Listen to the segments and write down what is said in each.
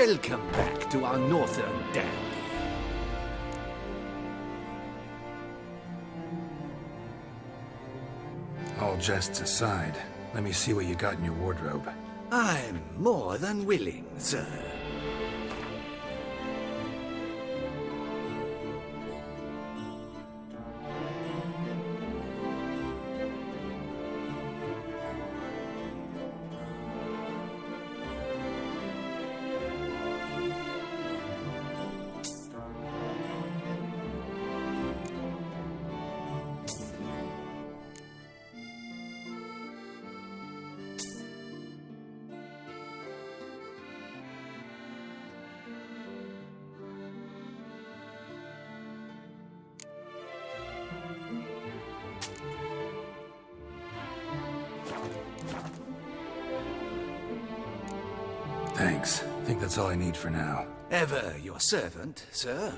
Welcome back to our northern dandy. All jests aside, let me see what you got in your wardrobe. I'm more than willing, sir. Thanks. I think that's all I need for now. Ever your servant, sir.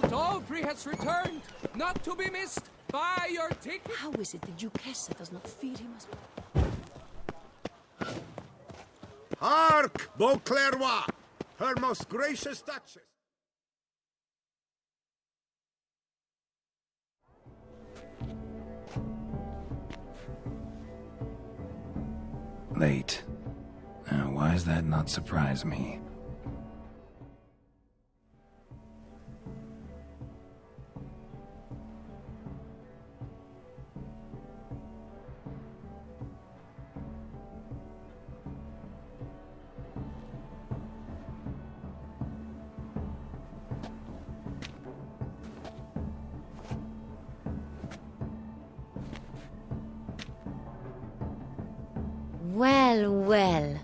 Hombre has returned, not to be missed. Buy your ticket. How is it the Duchessa does not feed him as well? Hark, Beauclerc! Her most gracious Duchess! Late. Now, why does that not surprise me? Well, well.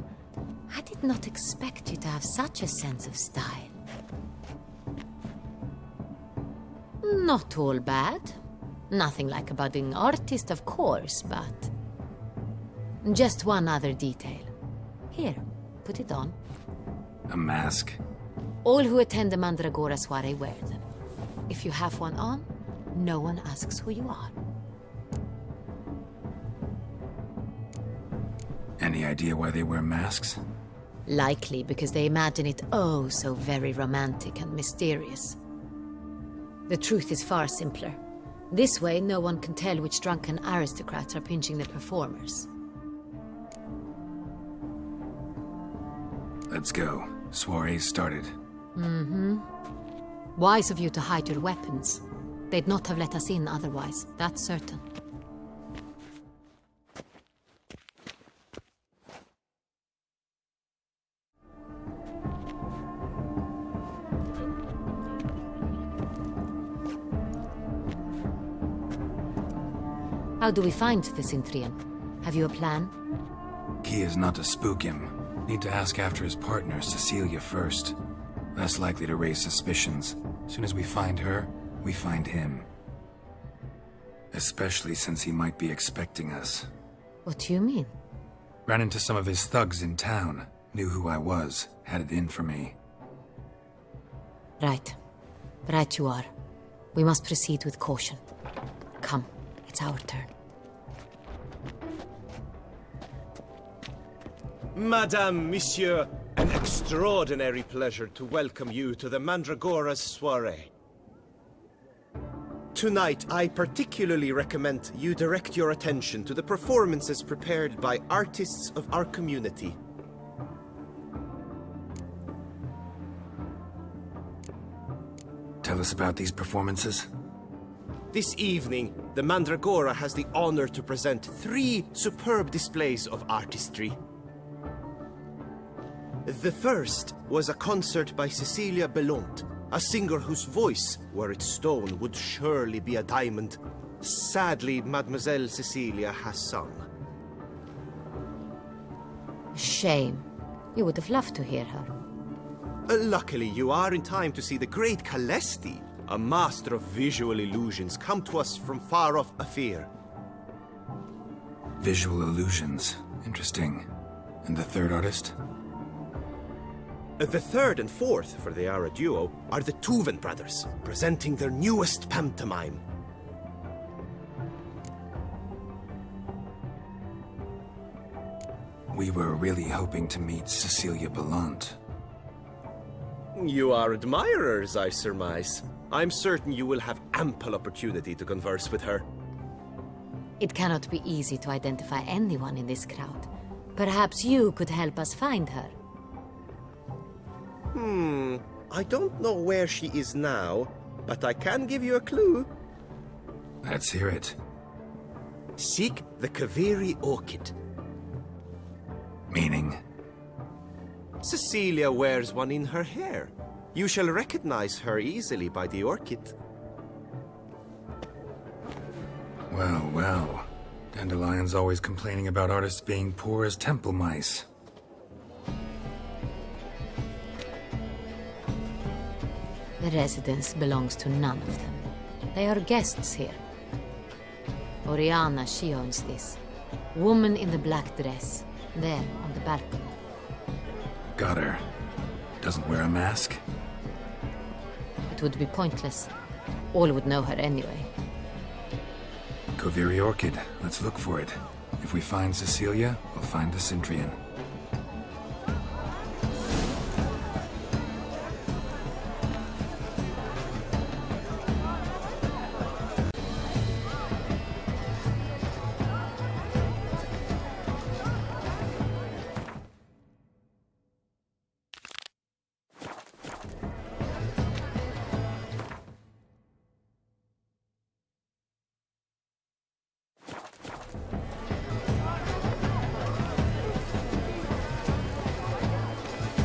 I did not expect you to have such a sense of style. Not all bad. Nothing like a budding artist, of course, but... just one other detail. Here, put it on. A mask? All who attend the Mandragora soiree wear them. If you have one on, no one asks who you are. Any idea why they wear masks? Likely because they imagine it oh so very romantic and mysterious. The truth is far simpler. This way, no one can tell which drunken aristocrats are pinching the performers. Let's go. Soiree's started. Mm-hmm. Wise of you to hide your weapons. They'd not have let us in otherwise, that's certain. How do we find the Cintrian? Have you a plan? Key is not to spook him. Need to ask after his partner, Cecilia, first. Less likely to raise suspicions. As soon as we find her, we find him. Especially since he might be expecting us. What do you mean? Ran into some of his thugs in town. Knew who I was. Had it in for me. Right. Right you are. We must proceed with caution. Come, it's our turn. Madame, Monsieur, an extraordinary pleasure to welcome you to the Mandragora's soiree. Tonight, I particularly recommend you direct your attention to the performances prepared by artists of our community. Tell us about these performances. This evening, the Mandragora has the honor to present 3 superb displays of artistry. The first was a concert by Cecilia Belont, a singer whose voice, were it stone, would surely be a diamond. Sadly, Mademoiselle Cecilia has sung. Shame. You would have loved to hear her. Luckily, you are in time to see the great Calesti, a master of visual illusions, come to us from far off Afir. Visual illusions. Interesting. And the third artist? The third and fourth, for they are a duo, are the Tuven brothers, presenting their newest pantomime. We were really hoping to meet Cecilia Bellant. You are admirers, I surmise. I'm certain you will have ample opportunity to converse with her. It cannot be easy to identify anyone in this crowd. Perhaps you could help us find her. I don't know where she is now, but I can give you a clue. Let's hear it. Seek the Kaveri orchid. Meaning? Cecilia wears one in her hair. You shall recognize her easily by the orchid. Well, well. Dandelion's always complaining about artists being poor as temple mice. The residence belongs to none of them. They are guests here. Oriana, she owns this. Woman in the black dress, there on the balcony. Got her. Doesn't wear a mask? It would be pointless. All would know her anyway. Kaveri Orchid. Let's look for it. If we find Cecilia, we'll find the Cintrian.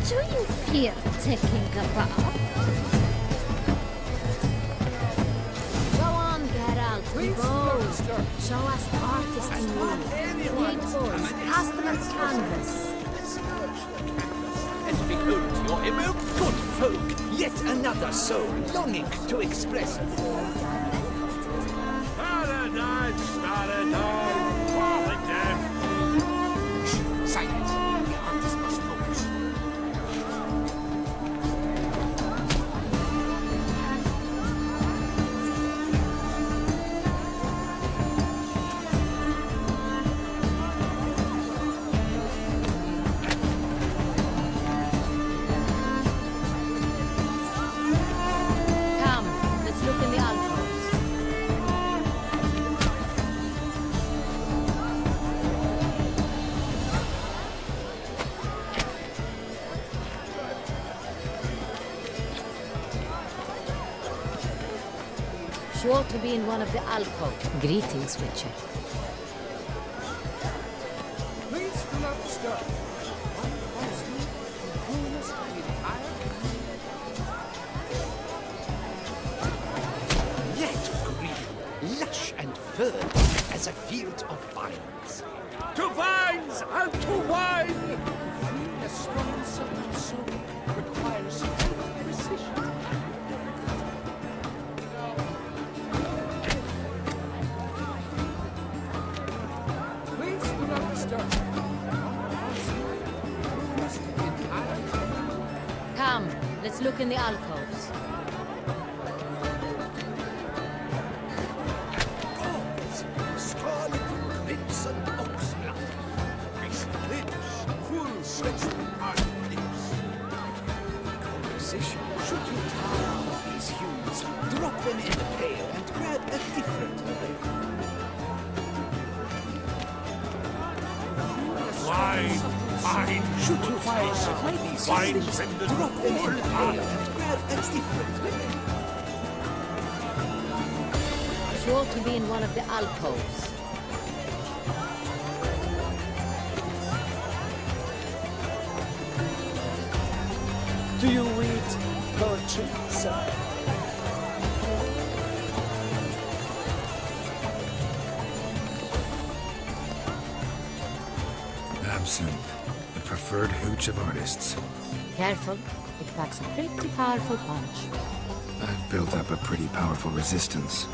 Do you fear taking a bath? Go on, Geralt, Please, go! Master. Show us the artist in you. Read boards, cast them at canvas. And behold your image, good folk, yet another soul longing to express Paradise, paradise, falling down. silence. The artist must focus. Come, let's look in the alcoves. Sure to be in one of the alcoves. Greetings, Witcher. Please do not disturb. One false move, and coolness to the entire Yet green, lush and fertile as a field of vines. To vines and to wine! free a strong southern soul requires precision. Please do not disturb. One false move, coolness to the entire Come, let's look in the alcoves. Gauze, scarlet, crimson oxblood. Fish lips, full-stretched art lips. Composition, should you tire of these hues, drop them in the pail and grab a different one. Wine, wine, Should you tire of these wines hues, in the drop them in the pail art. and grab a different one. Sure to be in one of the alcoves. Do you read poetry, sir? Absinthe, the preferred hooch of artists. Careful, it packs a pretty powerful punch. I've built up a pretty powerful resistance.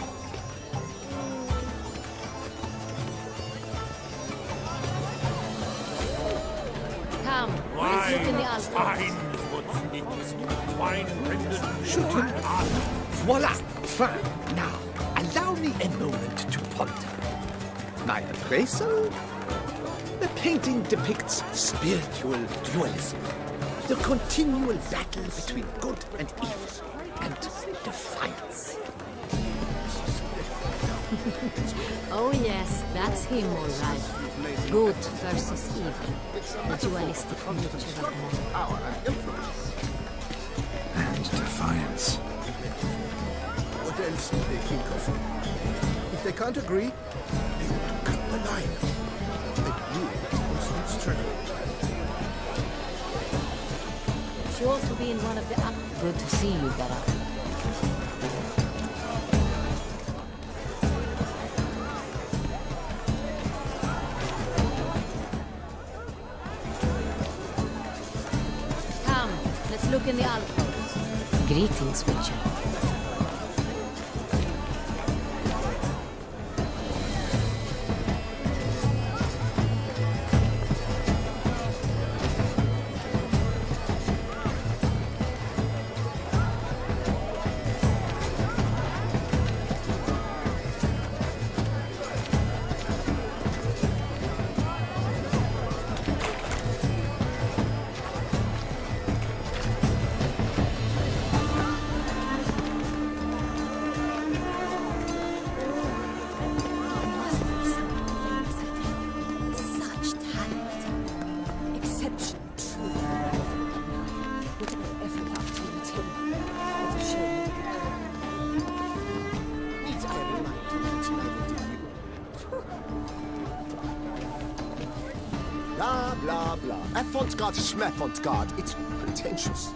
Come, let's look in the alcoves. Voila! Fine. Now, allow me a moment to ponder. My appraisal? The painting depicts spiritual dualism. The continual battle between good and evil, and defiance. Oh yes, that's him all right. Good versus evil. The dualistic nature of man. And defiance. What else do they think of? If they can't agree, they want to cut the line. A new constant struggle. Sure to be in one of the Good to see you, Gara. Come, let's look in the alcoves. Greetings, Witcher. Blah, blah, blah. Avant-garde, schmavant-garde. It's pretentious.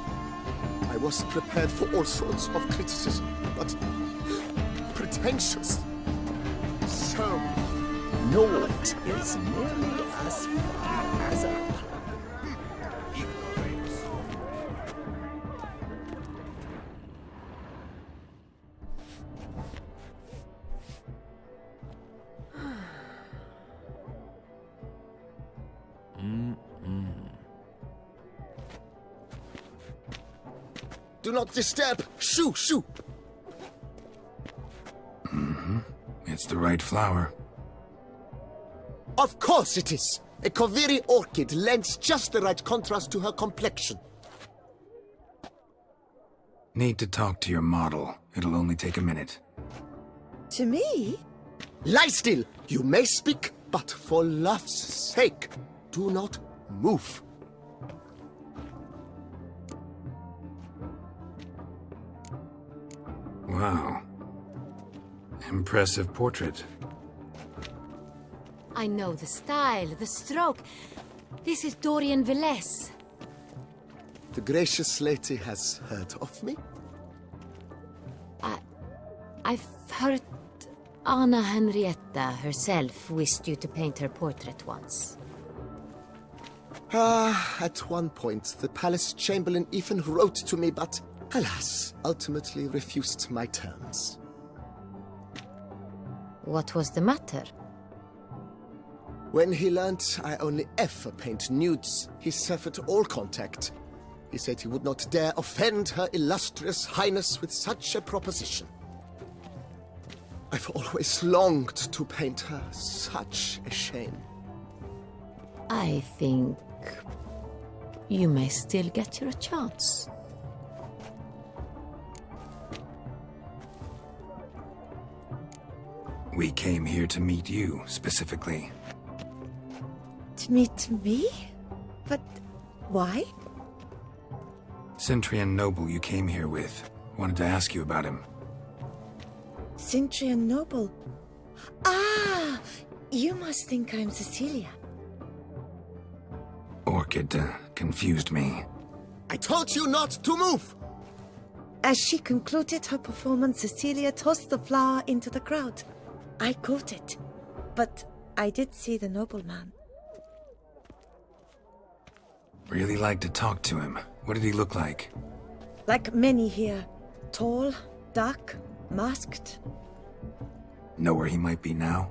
I was prepared for all sorts of criticism, but pretentious. So, Naught is nearly as far as a do not disturb. Shoo, shoo. It's the right flower. Of course it is. A Koviri orchid lends just the right contrast to her complexion. Need to talk to your model. It'll only take a minute. To me? Lie still. You may speak, but for love's sake, do not move. Wow. Impressive portrait. I know the style, the stroke. This is Dorian Villesse. The gracious lady has heard of me? I've heard Anna Henrietta herself wished you to paint her portrait once. At one point, the palace chamberlain even wrote to me, but alas, ultimately refused my terms. What was the matter? When he learnt I only ever paint nudes, he severed all contact. He said he would not dare offend her illustrious highness with such a proposition. I've always longed to paint her. Such a shame. I think you may still get your chance. We came here to meet you, specifically. To meet me? But why? Cintrian noble you came here with. Wanted to ask you about him. Cintrian noble. Ah! You must think I'm Cecilia. Orchid confused me. I told you not to move! As she concluded her performance, Cecilia tossed the flower into the crowd. I caught it, but I did see the nobleman. Really like to talk to him. What did he look like? Like many here. Tall, dark, masked. Know where he might be now?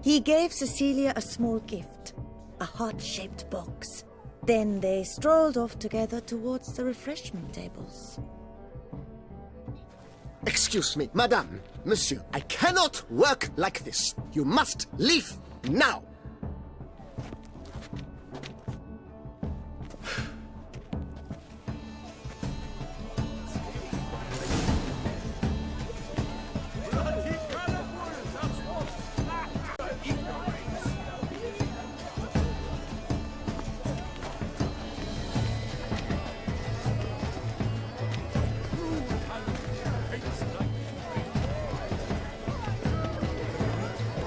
He gave Cecilia a small gift, a heart-shaped box. Then they strolled off together towards the refreshment tables. Excuse me, madame, monsieur, I cannot work like this. You must leave now.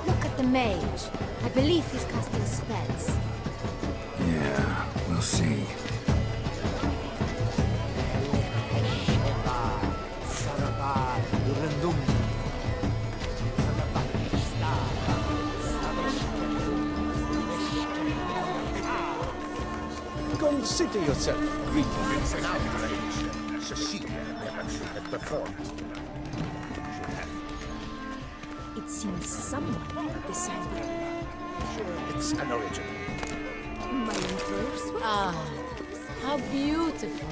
Look at the mage. I believe he's casting spells. Yeah, we'll see. Consider yourself greeted. It's an outrage. Cecilia never should have performed. It seems someone decided. It's an original. My employer's wife. Ah, how beautiful.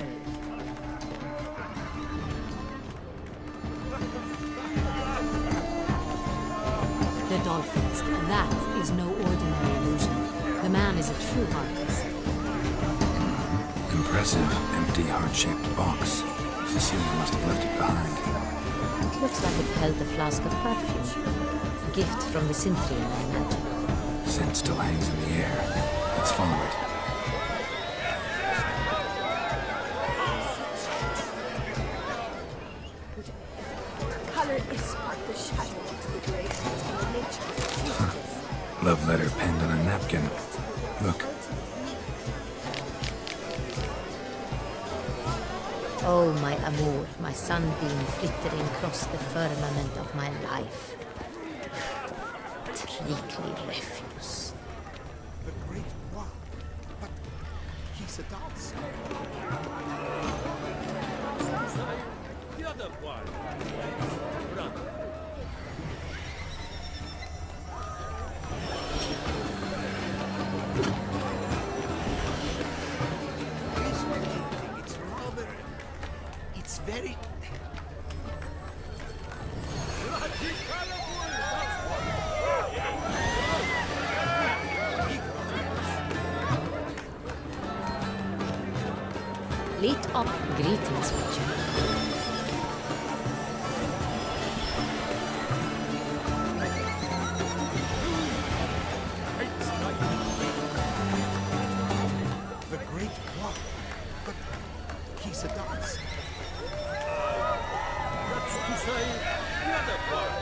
The dolphins. That is no ordinary illusion. The man is a true artist. Impressive, empty, heart-shaped box. Cecilia must have left it behind. Looks like it held a flask of perfume. A gift from the Cintra, I imagine. Scent still hangs in the air. Let's follow it. Color is but the shadow of the vibrations of the nature. Love letter penned on a napkin. Look, Oh, my amour, my sunbeam flittering across the firmament of my life. Treacly refuse. The great one. But he's a dancer. The other one. Run. It's rather... It's very... Lit up greetings, Richard. The great one. But he's a dancer. That's to say, the other one.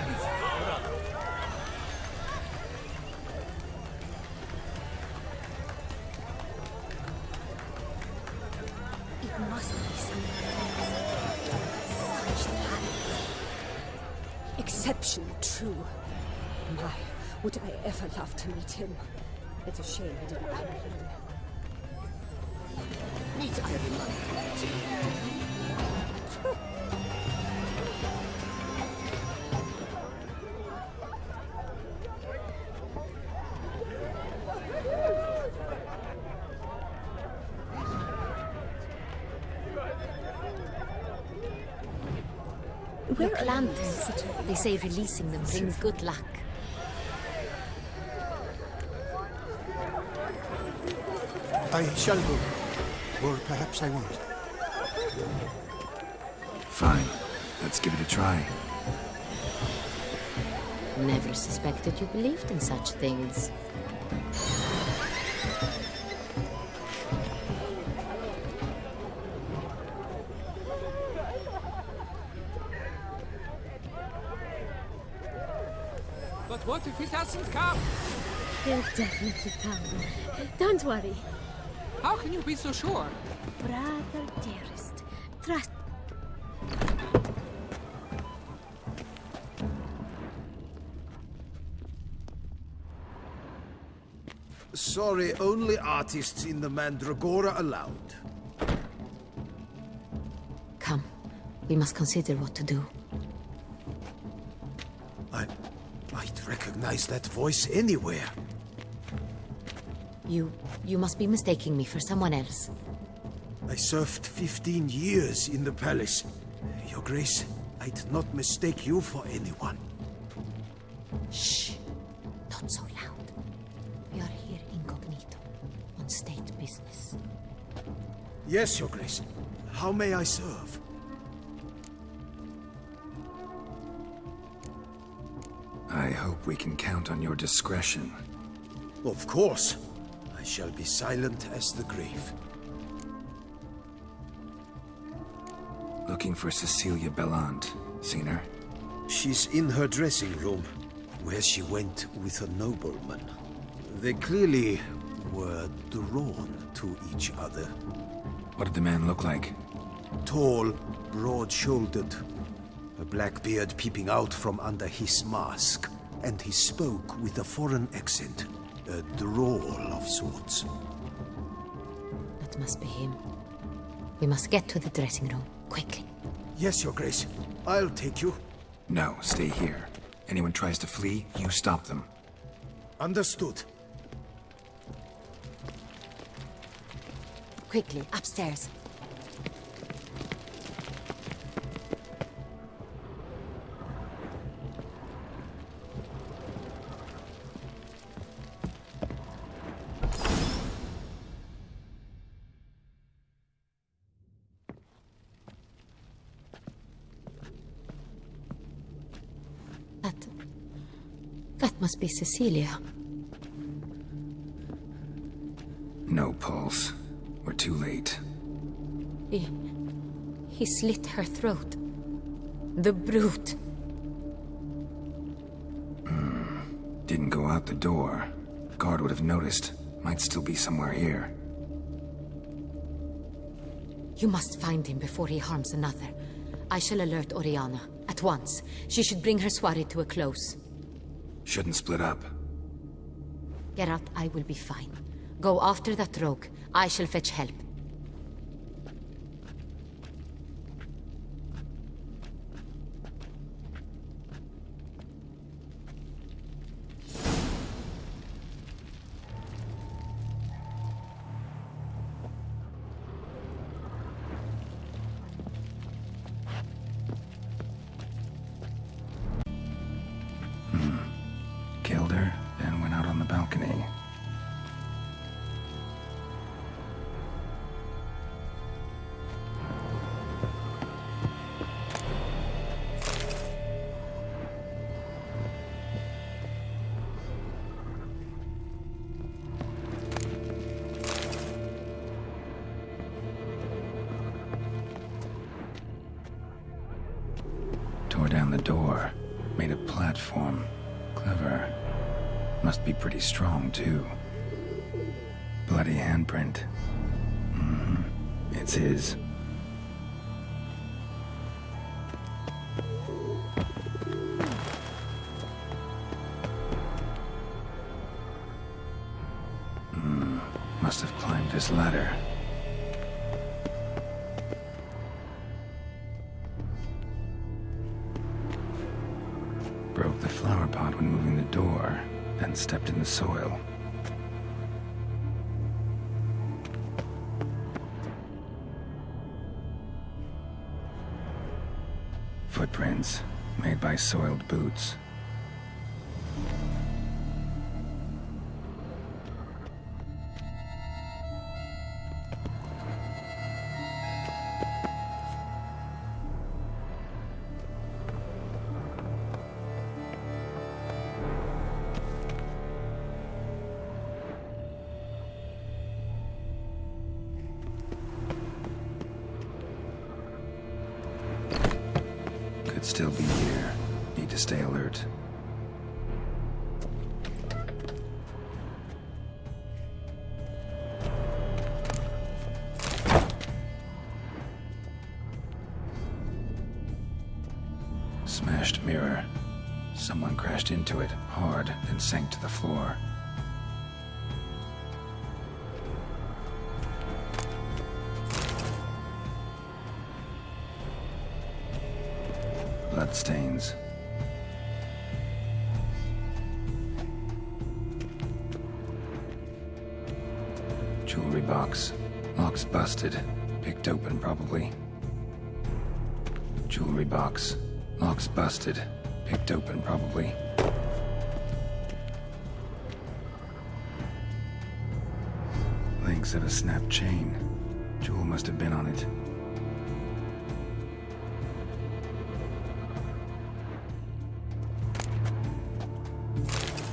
His brother. It must be such talent. Exceptionally true. My, would I ever love to meet him. It's a shame he didn't come here. Meet Ireland. Look, lanterns. They say releasing them brings good luck. I shall go. Or perhaps I won't. fine. Let's give it a try. Never suspected you believed in such things. What if he doesn't come? He'll definitely come. Don't worry. How can you be so sure? Brother dearest, trust. Sorry, only artists in the Mandragora allowed. Come. We must consider what to do. I'd recognize that voice anywhere. You must be mistaking me for someone else. I served 15 years in the palace. Your Grace, I'd not mistake you for anyone. Shh. Not so loud. We are here incognito, on state business. Yes, Your Grace. How may I serve? I hope we can count on your discretion. Of course. I shall be silent as the grave. Looking for Cecilia Bellant. Seen her? She's in her dressing room, where she went with a nobleman. They clearly were drawn to each other. What did the man look like? Tall, broad-shouldered, a black beard peeping out from under his mask, and he spoke with a foreign accent, a drawl of sorts. That must be him. We must get to the dressing room, quickly. Yes, Your Grace. I'll take you. No, stay here. Anyone tries to flee, you stop them. Understood. Quickly, upstairs. That must be Cecilia. No pulse. We're too late. He slit her throat. The brute. Didn't go out the door. Guard would have noticed. Might still be somewhere here. You must find him before he harms another. I shall alert Oriana. At once. She should bring her soirée to a close. Shouldn't split up. Geralt, I will be fine. Go after that rogue. I shall fetch help. Killed her, then went out on the balcony. Tore down the door, made a platform. Clever. Must be pretty strong, too. Bloody handprint. It's his. Must have climbed this ladder. Broke the flower pot when moving the door, then stepped in the soil. Footprints, made by soiled boots. Could still be here. Need to stay alert. smashed mirror. Someone crashed into it hard, then sank to the floor. Bloodstains. Jewelry box. Lock's busted. Picked open, probably. Jewelry box. Lock's busted. Picked open, probably. Links of a snapped chain. Jewel must have been on it.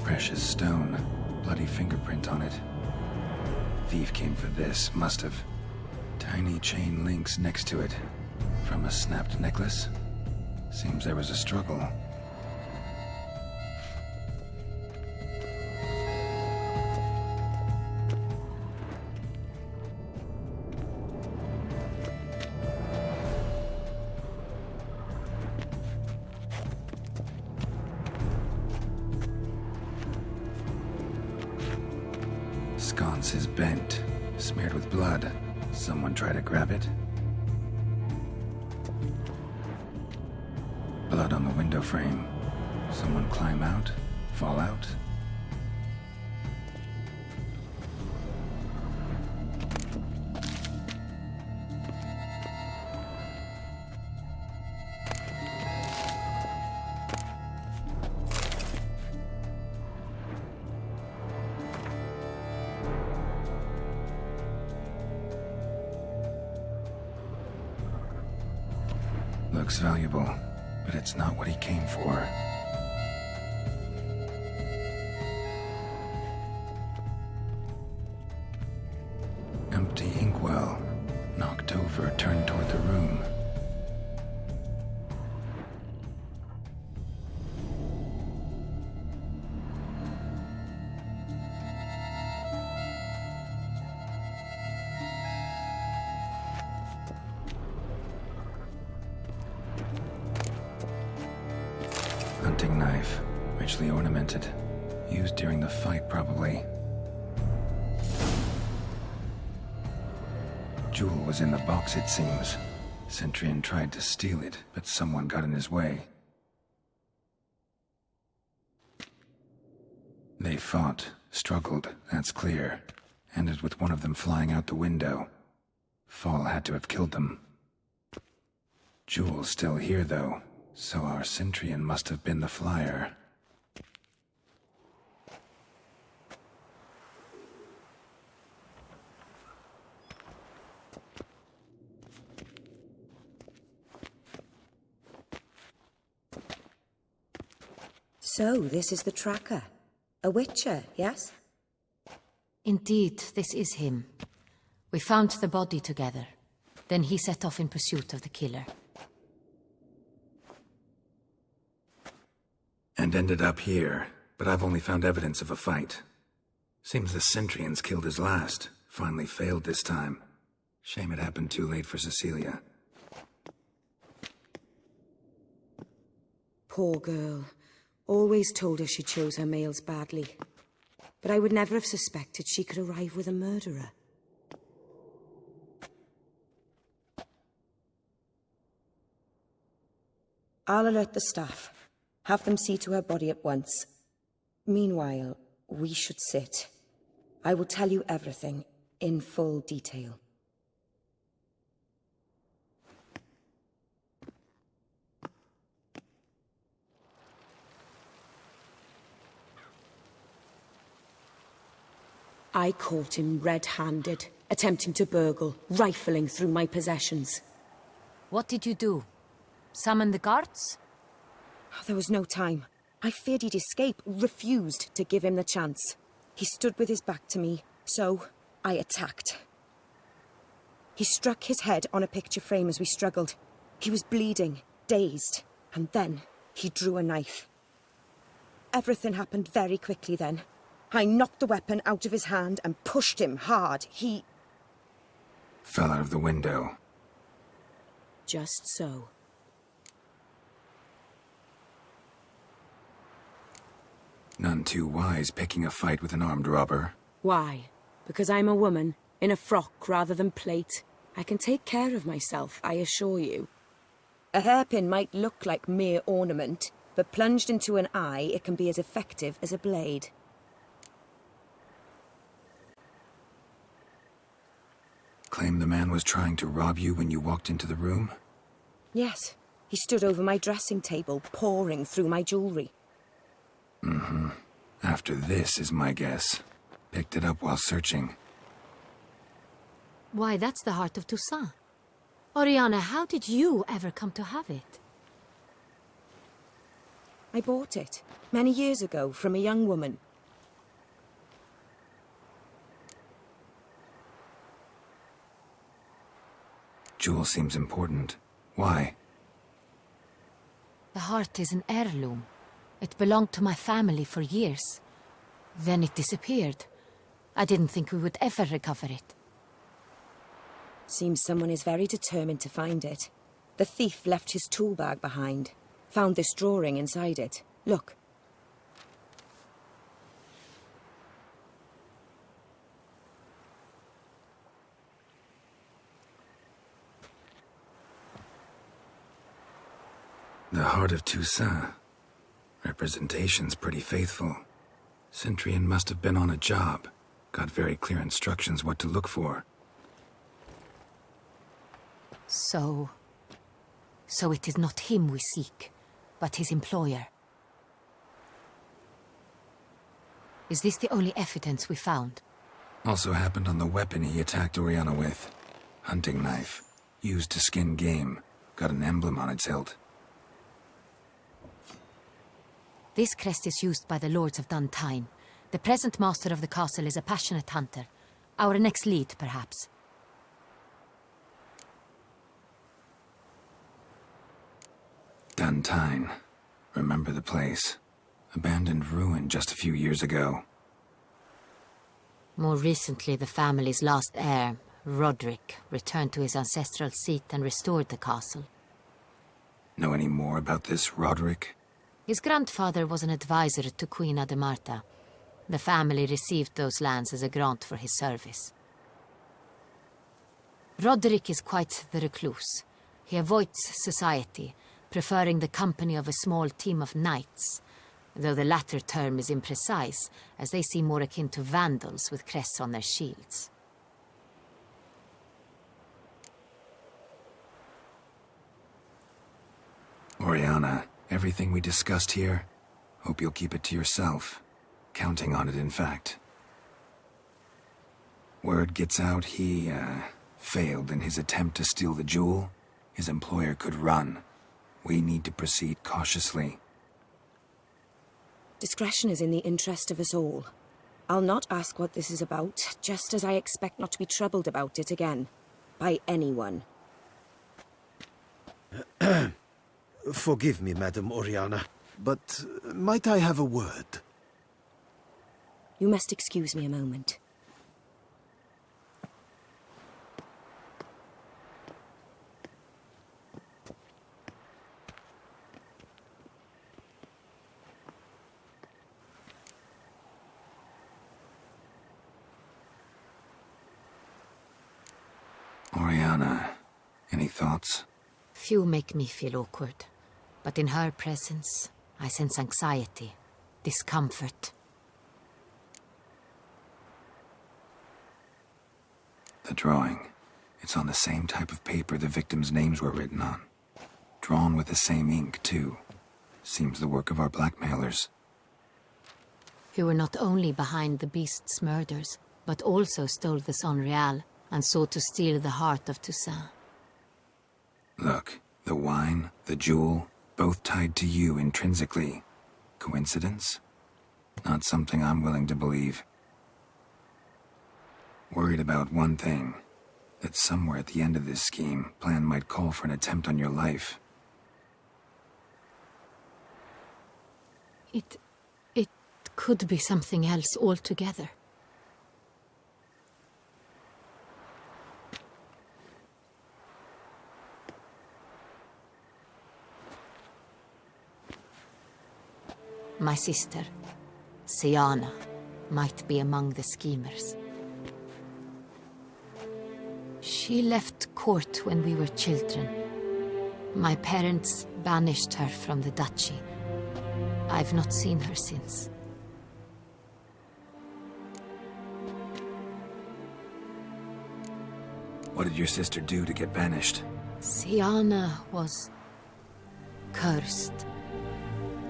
Precious stone. Bloody fingerprint on it. Thief came for this, must have. Tiny chain links next to it. From a snapped necklace? Seems there was a struggle. Sconce is bent, smeared with blood. Someone try to grab it? Blood on the window frame. Someone climb out? Fall out? Looks valuable, but it's not what he came for. Empty inkwell. Knocked over, turned toward the room. Hunting knife, richly ornamented. Used during the fight, probably. Jewel was in the box, it seems. Centrian tried to steal it, but someone got in his way. They fought, struggled, that's clear. Ended with one of them flying out the window. Fall had to have killed them. Jewel's still here, though. So our Cintrian must have been the flyer. So, this is the tracker. A witcher, yes? Indeed, this is him. We found the body together. Then he set off in pursuit of the killer. And ended up here, but I've only found evidence of a fight. Seems the Cintrians killed his last. Finally failed this time. Shame it happened too late for Cecilia. Poor girl. Always told her she chose her males badly. But I would never have suspected she could arrive with a murderer. I'll alert the staff. Have them see to her body at once. Meanwhile, we should sit. I will tell you everything, in full detail. I caught him red-handed, attempting to burgle, rifling through my possessions. What did you do? Summon the guards? There was no time. I feared he'd escape, refused to give him the chance. He stood with his back to me, so I attacked. He struck his head on a picture frame as we struggled. He was bleeding, dazed, and then he drew a knife. Everything happened very quickly then. I knocked the weapon out of his hand and pushed him hard. He Fell out of the window. Just so. None too wise picking a fight with an armed robber. Why? Because I'm a woman, in a frock rather than plate. I can take care of myself, I assure you. A hairpin might look like mere ornament, but plunged into an eye, it can be as effective as a blade. Claim the man was trying to rob you when you walked into the room? Yes. He stood over my dressing table, pouring through my jewelry. Mm-hmm. After this is my guess. Picked it up while searching. Why, that's the heart of Toussaint. Oriana, how did you ever come to have it? I bought it, many years ago, from a young woman. Jewel seems important. Why? The heart is an heirloom. It belonged to my family for years. Then it disappeared. I didn't think we would ever recover it. Seems someone is very determined to find it. The thief left his tool bag behind. Found this drawing inside it. Look. The heart of Toussaint. Representation's pretty faithful. Cintrian must have been on a job. Got very clear instructions what to look for. So it is not him we seek, but his employer. Is this the only evidence we found? Also happened on the weapon he attacked Oriana with. Hunting knife. Used to skin game. Got an emblem on its hilt. This crest is used by the lords of Duntine. The present master of the castle is a passionate hunter. Our next lead, perhaps. Duntine. Remember the place. Abandoned ruin just a few years ago. More recently, the family's last heir, Roderick, returned to his ancestral seat and restored the castle. Know any more about this Roderick? His grandfather was an advisor to Queen Ademarta. The family received those lands as a grant for his service. Roderick is quite the recluse. He avoids society, preferring the company of a small team of knights, though the latter term is imprecise, as they seem more akin to vandals with crests on their shields. Oriana, everything we discussed here, hope you'll keep it to yourself. Counting on it, in fact. Word gets out he, failed in his attempt to steal the jewel. His employer could run. We need to proceed cautiously. Discretion is in the interest of us all. I'll not ask what this is about, just as I expect not to be troubled about it again. By anyone. Forgive me, Madam Oriana, but might I have a word? You must excuse me a moment. Oriana, any thoughts? Few make me feel awkward, but in her presence, I sense anxiety, discomfort. The drawing. It's on the same type of paper the victims' names were written on. Drawn with the same ink, too. Seems the work of our blackmailers. Who were not only behind the beast's murders, but also stole the Sonreal and sought to steal the heart of Toussaint. Look, the wine, the jewel, both tied to you intrinsically. Coincidence? Not something I'm willing to believe. Worried about one thing. That somewhere at the end of this scheme, plan might call for an attempt on your life. It could be something else altogether. My sister, Siana might be among the schemers. She left court when we were children. My parents banished her from the duchy. I've not seen her since. What did your sister do to get banished? Siana was cursed.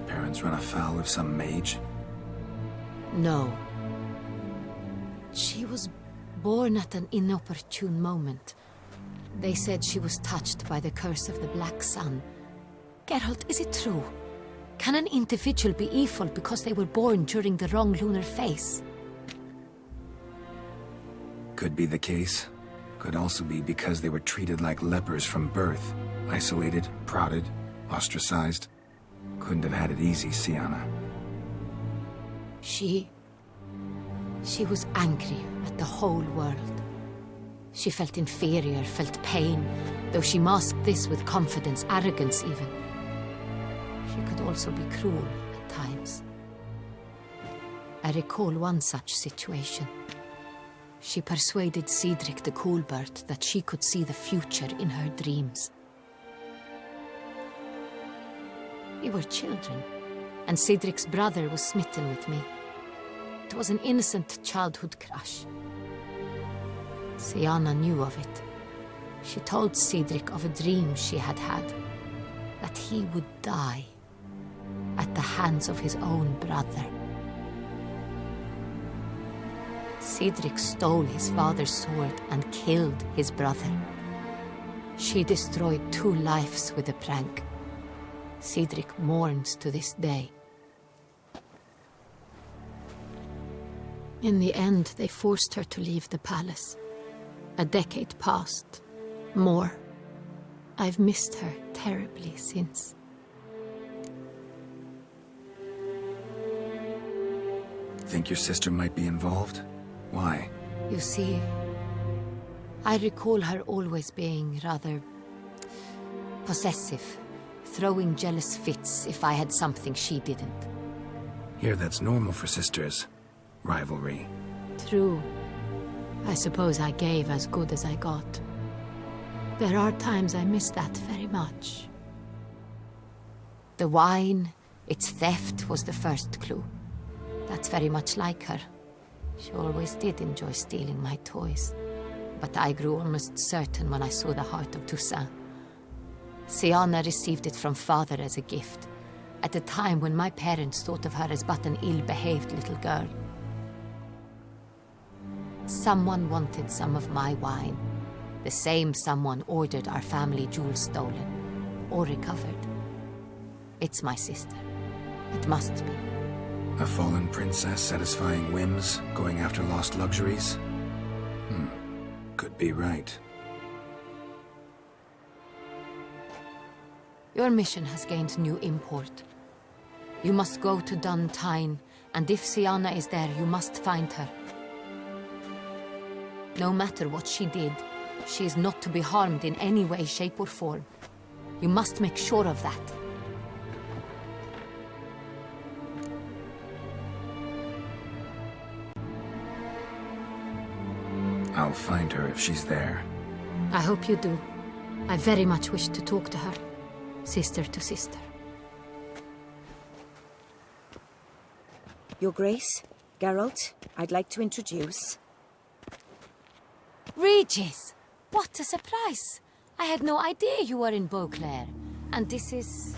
Parents run afoul of some mage? No. She was born at an inopportune moment. They said she was touched by the curse of the Black Sun. Geralt, is it true? Can an individual be evil because they were born during the wrong lunar phase? Could be the case. Could also be because they were treated like lepers from birth. Isolated, prodded, ostracized. Couldn't have had it easy, Siana. She was angry at the whole world. She felt inferior, felt pain, though she masked this with confidence, arrogance even. She could also be cruel at times. I recall one such situation. She persuaded Cedric the Coolbird that she could see the future in her dreams. We were children, and Cedric's brother was smitten with me. It was an innocent childhood crush. Siana knew of it. She told Cedric of a dream she had had, that he would die at the hands of his own brother. Cedric stole his father's sword and killed his brother. She destroyed 2 lives with a prank. Cedric mourns to this day. In the end, they forced her to leave the palace. A decade passed. More. I've missed her terribly since. Think your sister might be involved? Why? You see, I recall her always being rather possessive, throwing jealous fits if I had something she didn't. Here, that's normal for sisters. Rivalry. True. I suppose I gave as good as I got. There are times I miss that very much. The wine, its theft, was the first clue. That's very much like her. She always did enjoy stealing my toys. But I grew almost certain when I saw the heart of Toussaint. Siana received it from father as a gift, at a time when my parents thought of her as but an ill-behaved little girl. Someone wanted some of my wine. The same someone ordered our family jewels stolen, or recovered. It's my sister. It must be. A fallen princess satisfying whims, going after lost luxuries? Could be right. Your mission has gained new import. You must go to Dun Tyne, and if Siana is there, you must find her. No matter what she did, she is not to be harmed in any way, shape, or form. You must make sure of that. I'll find her if she's there. I hope you do. I very much wish to talk to her, sister to sister. Your Grace, Geralt, I'd like to introduce... Regis! What a surprise! I had no idea you were in Beauclair. And this is...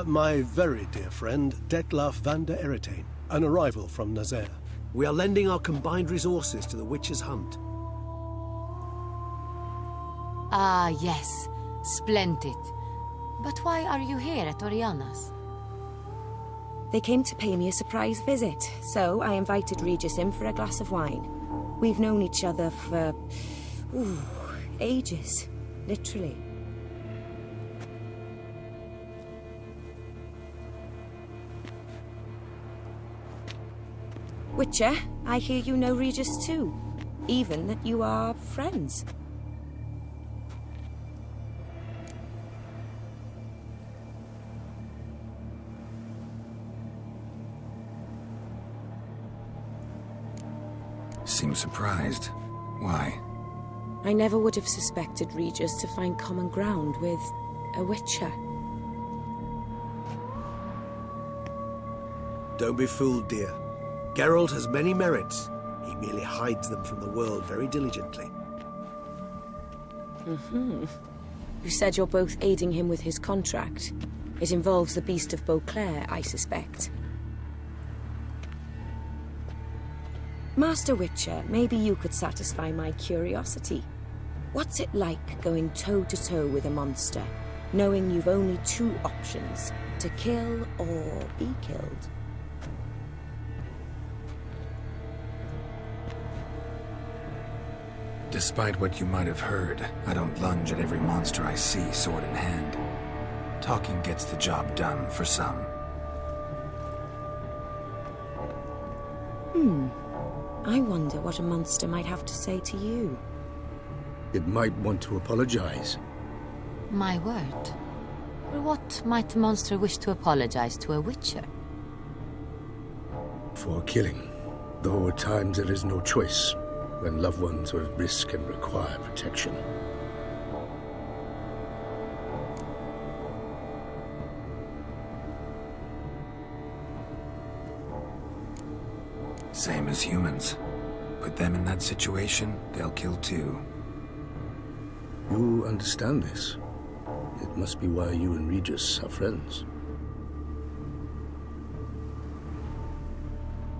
My very dear friend, Detlaf van der Eretain, an arrival from Nazaire. We are lending our combined resources to the Witch's Hunt. Ah, yes. Splendid. But why are you here at Oriana's? They came to pay me a surprise visit, so I invited Regis in for a glass of wine. We've known each other for... ages. Literally. Witcher, I hear you know Regis too. Even that you are friends. Seems surprised. Why? I never would have suspected Regis to find common ground with a witcher. Don't be fooled, dear. Geralt has many merits. He merely hides them from the world very diligently. You said you're both aiding him with his contract. It involves the Beast of Beauclair, I suspect. Master Witcher, maybe you could satisfy my curiosity. What's it like going toe-to-toe with a monster, knowing you've only two options, to kill or be killed? Despite what you might have heard, I don't lunge at every monster I see sword in hand. Talking gets the job done for some. I wonder what a monster might have to say to you. It might want to apologize. My word. For what might the monster wish to apologize to a witcher? For killing. Though at times there is no choice, when loved ones are at risk and require protection. Same as humans. Put them in that situation, they'll kill too. You understand this. It must be why you and Regis are friends.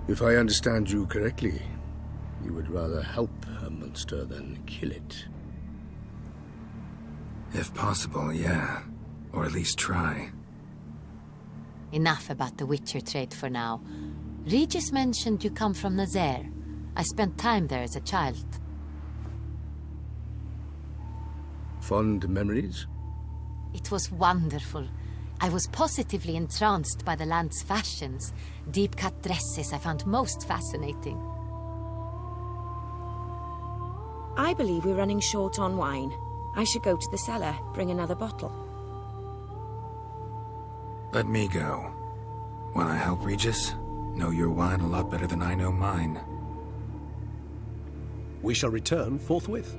If I understand you correctly, you would rather help a monster than kill it. If possible, yeah. Or at least try. Enough about the witcher trait for now. Regis mentioned you come from Nazaire. I spent time there as a child. Fond memories? It was wonderful. I was positively entranced by the land's fashions. Deep-cut dresses I found most fascinating. I believe we're running short on wine. I should go to the cellar, bring another bottle. Let me go. Wanna help, Regis? Know your wine a lot better than I know mine. We shall return forthwith.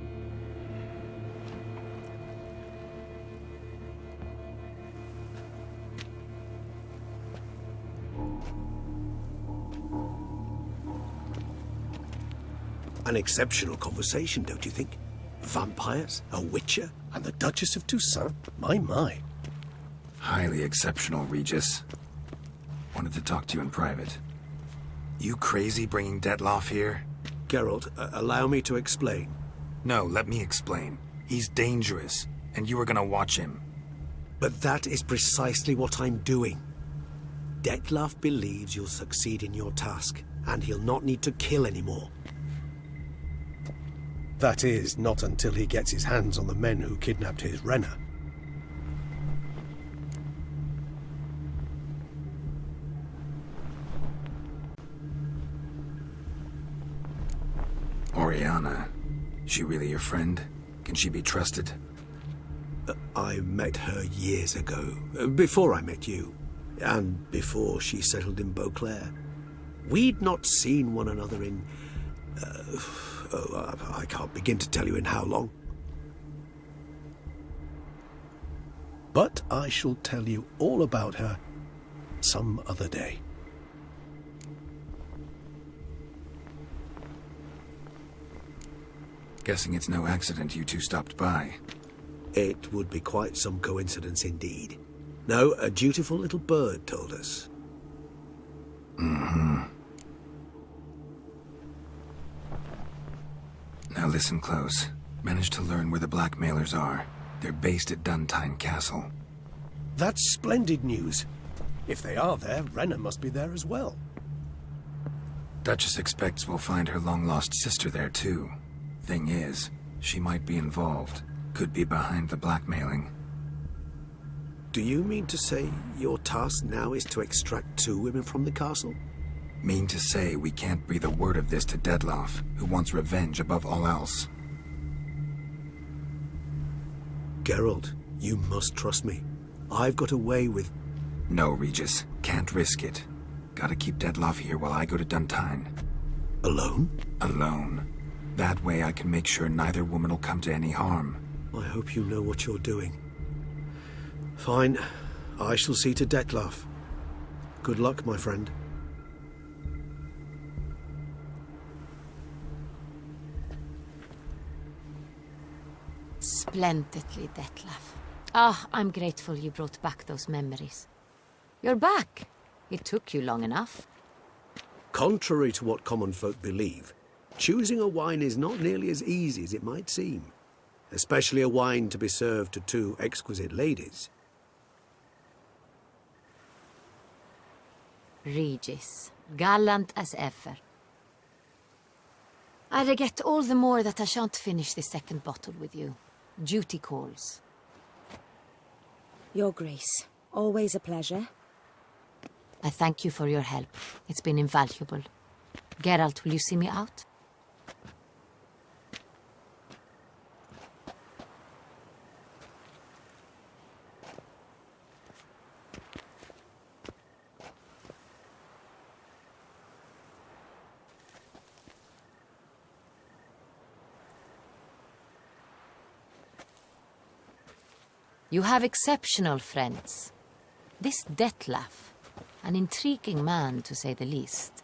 An exceptional conversation, don't you think? Vampires, a witcher, and the Duchess of Toussaint? My. Highly exceptional, Regis. Wanted to talk to you in private. You crazy bringing Detloff here? Geralt, allow me to explain. No, let me explain. He's dangerous, and you were gonna watch him. But that is precisely what I'm doing. Detloff believes you'll succeed in your task, and he'll not need to kill anymore. That is, not until he gets his hands on the men who kidnapped his Renner. Oriana. She really your friend? Can she be trusted? I met her years ago, before I met you, and before she settled in Beauclair. We'd not seen one another in... I can't begin to tell you in how long. But I shall tell you all about her some other day. Guessing it's no accident you two stopped by. It would be quite some coincidence indeed. No, a dutiful little bird told us. Mm-hmm. Now listen close. Managed to learn where the blackmailers are. They're based at Duntine Castle. That's splendid news. If they are there, Renner must be there as well. Duchess expects we'll find her long-lost sister there too. Thing is, she might be involved. Could be behind the blackmailing. Do you mean to say your task now is to extract two women from the castle? Mean to say we can't breathe a word of this to Detloff, who wants revenge above all else. Geralt, you must trust me. I've got away with... No, Regis. Can't risk it. Gotta keep Detloff here while I go to Duntine. Alone? Alone. That way I can make sure neither woman will come to any harm. I hope you know what you're doing. Fine. I shall see to Detlef. Good luck, my friend. Splendidly, Detlef. Ah, I'm grateful you brought back those memories. You're back. It took you long enough. Contrary to what common folk believe, choosing a wine is not nearly as easy as it might seem. Especially a wine to be served to two exquisite ladies. Regis, gallant as ever. I regret all the more that I shan't finish the second bottle with you. Duty calls. Your Grace, always a pleasure. I thank you for your help. It's been invaluable. Geralt, will you see me out? You have exceptional friends. This Detlef, an intriguing man to say the least.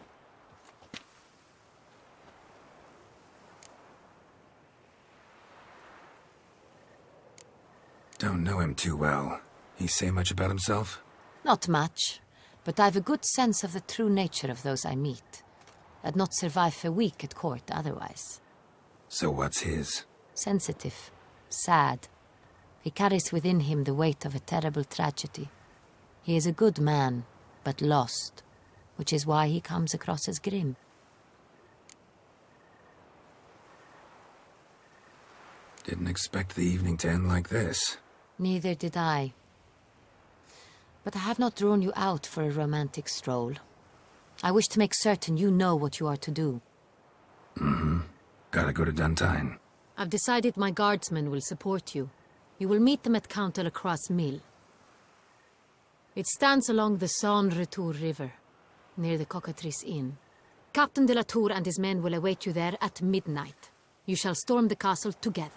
Don't know him too well. He say much about himself? Not much, but I've a good sense of the true nature of those I meet. I'd not survive a week at court otherwise. So what's his? Sensitive, sad. He carries within him the weight of a terrible tragedy. He is a good man, but lost, which is why he comes across as grim. Didn't expect the evening to end like this. Neither did I. But I have not drawn you out for a romantic stroll. I wish to make certain you know what you are to do. Mm-hmm. Gotta go to Duntine. I've decided my guardsmen will support you. You will meet them at Count Delacroix's mill. It stands along the Saône-Retour River, near the Cockatrice Inn. Captain de la Tour and his men will await you there at midnight. You shall storm the castle together.